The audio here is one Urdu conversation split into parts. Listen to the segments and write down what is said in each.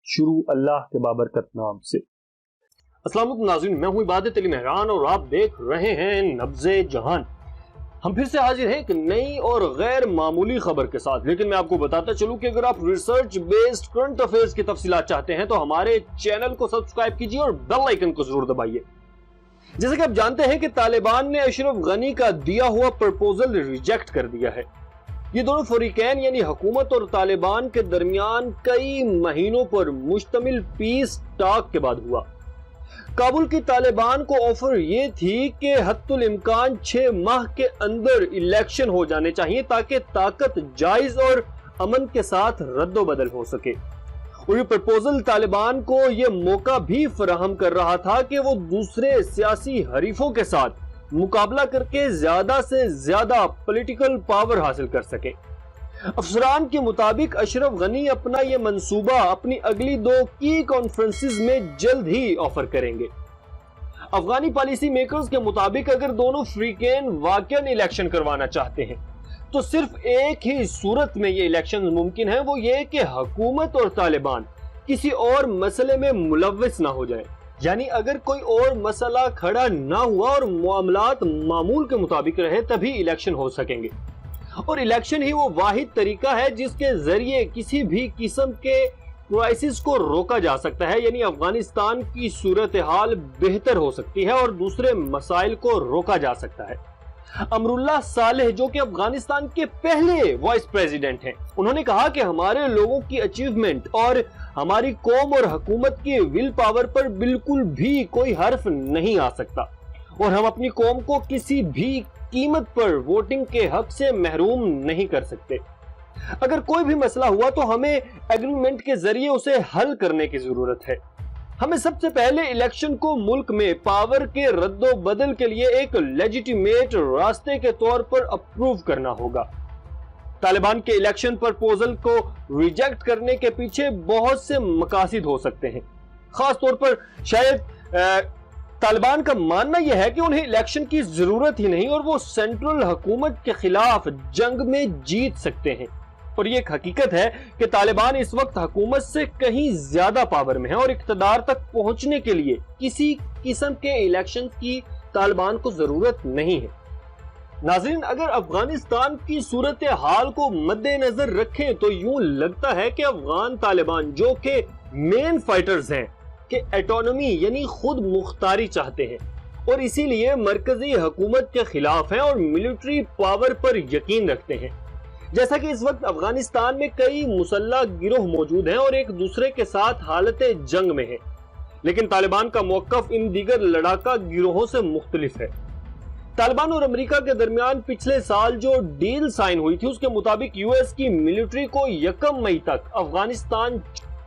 شروع اللہ کے بابرکت نام سے۔ السلام علیکم ناظرین، میں ہوں عبادت علی مہران اور آپ دیکھ رہے ہیں نبض جہان۔ ہم پھر سے حاضر ہیں ایک نئی اور غیر معمولی خبر کے ساتھ، لیکن میں آپ کو بتاتا چلوں کہ اگر آپ ریسرچ بیسڈ کرنٹ افیئرز کی تفصیلات چاہتے ہیں تو ہمارے چینل کو سبسکرائب کیجیے اور بیل آئیکن کو ضرور دبائیے۔ جیسے کہ آپ جانتے ہیں کہ طالبان نے اشرف غنی کا دیا ہوا پرپوزل ریجیکٹ کر دیا ہے۔ یہ دونوں فریقین یعنی حکومت اور طالبان کے درمیان کئی مہینوں پر مشتمل پیس ٹاک کے بعد ہوا۔ کابل کی طالبان کو آفر یہ تھی کہ حتی الامکان 6 ماہ کے اندر الیکشن ہو جانے چاہیے تاکہ طاقت جائز اور امن کے ساتھ رد و بدل ہو سکے، اور یہ پرپوزل طالبان کو یہ موقع بھی فراہم کر رہا تھا کہ وہ دوسرے سیاسی حریفوں کے ساتھ مقابلہ کر کے زیادہ سے زیادہ پولیٹیکل پاور حاصل کر سکے۔ افسران کے مطابق اشرف غنی اپنا یہ منصوبہ اپنی اگلی 2 کی کانفرنسز میں جلد ہی آفر کریں گے۔ افغانی پالیسی میکرز کے مطابق اگر دونوں فریقین واقعاً الیکشن کروانا چاہتے ہیں تو صرف ایک ہی صورت میں یہ الیکشن ممکن ہے، وہ یہ کہ حکومت اور طالبان کسی اور مسئلے میں ملوث نہ ہو جائیں، یعنی اگر کوئی اور مسئلہ کھڑا نہ ہوا اور معاملات معمول کے مطابق رہے تبھی الیکشن ہو سکیں گے، اور الیکشن ہی وہ واحد طریقہ ہے جس کے ذریعے کسی بھی قسم کے کرائسس کو روکا جا سکتا ہے، یعنی افغانستان کی صورتحال بہتر ہو سکتی ہے اور دوسرے مسائل کو روکا جا سکتا ہے۔ امراللہ صالح جو کہ افغانستان کے پہلے وائس پریزیڈنٹ ہیں، انہوں نے کہا کہ ہمارے لوگوں کی اچیومنٹ اور ہماری قوم اور حکومت کی ول پاور پر بالکل بھی کوئی حرف نہیں آ سکتا، اور ہم اپنی قوم کو کسی بھی قیمت پر ووٹنگ کے حق سے محروم نہیں کر سکتے۔ اگر کوئی بھی مسئلہ ہوا تو ہمیں ایگریمنٹ کے ذریعے اسے حل کرنے کی ضرورت ہے۔ ہمیں سب سے پہلے الیکشن کو ملک میں پاور کے رد و بدل کے لیے ایک لیجیٹیمیٹ راستے کے طور پر اپروو کرنا ہوگا۔ طالبان کے الیکشن پرپوزل کو ریجیکٹ کرنے کے پیچھے بہت سے مقاصد ہو سکتے ہیں، خاص طور پر شاید طالبان کا ماننا یہ ہے کہ انہیں الیکشن کی ضرورت ہی نہیں اور وہ سینٹرل حکومت کے خلاف جنگ میں جیت سکتے ہیں، اور یہ ایک حقیقت ہے کہ طالبان اس وقت حکومت سے کہیں زیادہ پاور میں ہے اور اقتدار تک پہنچنے کے لیے کسی قسم کے الیکشن کی طالبان کو ضرورت نہیں ہے۔ ناظرین، اگر افغانستان کی صورتحال کو مد نظر رکھیں تو یوں لگتا ہے کہ افغان طالبان جو کہ مین فائٹرز ہیں کہ ایٹونومی یعنی خود مختاری چاہتے ہیں اور اسی لیے مرکزی حکومت کے خلاف ہیں اور ملٹری پاور پر یقین رکھتے ہیں۔ جیسا کہ اس وقت افغانستان میں کئی مسلح گروہ موجود ہیں اور ایک دوسرے کے ساتھ حالت جنگ میں ہیں، لیکن طالبان کا موقف ان دیگر لڑاکا گروہوں سے مختلف ہے۔ طالبان اور امریکہ کے درمیان پچھلے سال جو ڈیل سائن ہوئی تھی اس کے مطابق یو ایس کی ملٹری کو 1 مئی تک افغانستان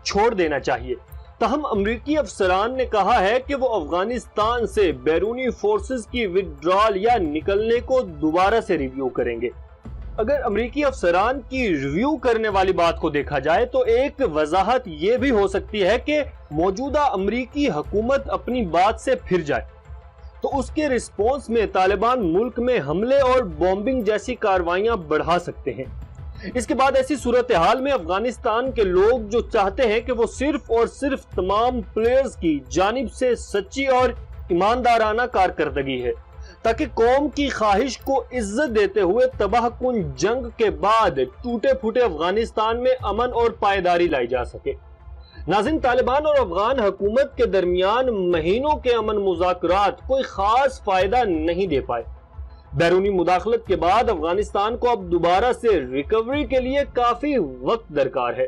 چھوڑ دینا چاہیے، تاہم امریکی افسران نے کہا ہے کہ وہ افغانستان سے بیرونی فورسز کی وڈرال یا نکلنے کو دوبارہ سے ریویو کریں گے۔ اگر امریکی افسران کی ریویو کرنے والی بات کو دیکھا جائے تو ایک وضاحت یہ بھی ہو سکتی ہے کہ موجودہ امریکی حکومت اپنی بات سے پھر جائے تو اس کے رسپونس میں طالبان ملک میں حملے اور بومبنگ جیسی کارروائیاں بڑھا سکتے ہیں۔ اس کے بعد ایسی صورتحال میں افغانستان کے لوگ جو چاہتے ہیں کہ وہ صرف اور صرف تمام پلیئرز کی جانب سے سچی اور ایماندارانہ کارکردگی ہے تاکہ قوم کی خواہش کو عزت دیتے ہوئے تباہ کن جنگ کے بعد ٹوٹے پھوٹے افغانستان میں امن اور پائیداری لائی جا سکے۔ ناظرین، طالبان اور افغان حکومت کے درمیان مہینوں کے امن مذاکرات کوئی خاص فائدہ نہیں دے پائے۔ بیرونی مداخلت کے بعد افغانستان کو اب دوبارہ سے ریکوری کے لیے کافی وقت درکار ہے۔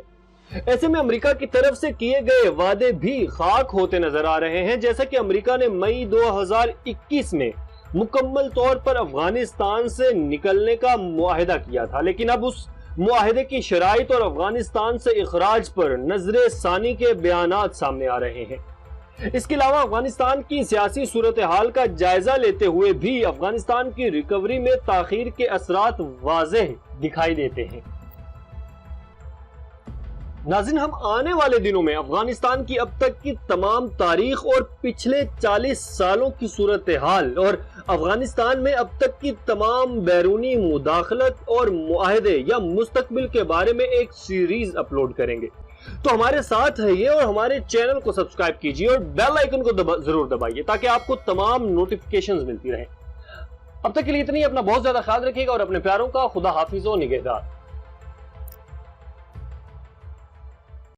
ایسے میں امریکہ کی طرف سے کیے گئے وعدے بھی خاک ہوتے نظر آ رہے ہیں، جیسا کہ امریکہ نے مئی 2021 میں مکمل طور پر افغانستان سے نکلنے کا معاہدہ کیا تھا، لیکن اب اس معاہدے کی شرائط اور افغانستان سے اخراج پر نظر ثانی کے بیانات سامنے آ رہے ہیں۔ اس کے علاوہ افغانستان کی سیاسی صورتحال کا جائزہ لیتے ہوئے بھی افغانستان کی ریکوری میں تاخیر کے اثرات واضح دکھائی دیتے ہیں۔ ناظرین، ہم آنے والے دنوں میں افغانستان کی اب تک کی تمام تاریخ اور پچھلے 40 سالوں کی صورتحال اور افغانستان میں اب تک کی تمام بیرونی مداخلت اور معاہدے یا مستقبل کے بارے میں ایک سیریز اپلوڈ کریں گے۔ تو ہمارے ساتھ رہیے اور ہمارے چینل کو سبسکرائب کیجئے اور بیل آئیکن کو ضرور دبائیے تاکہ آپ کو تمام نوٹیفیکیشنز ملتی رہیں۔ اب تک کے لیے اتنی، اپنا بہت زیادہ خیال رکھیے گا اور اپنے پیاروں کا خدا حافظ و نگہدار۔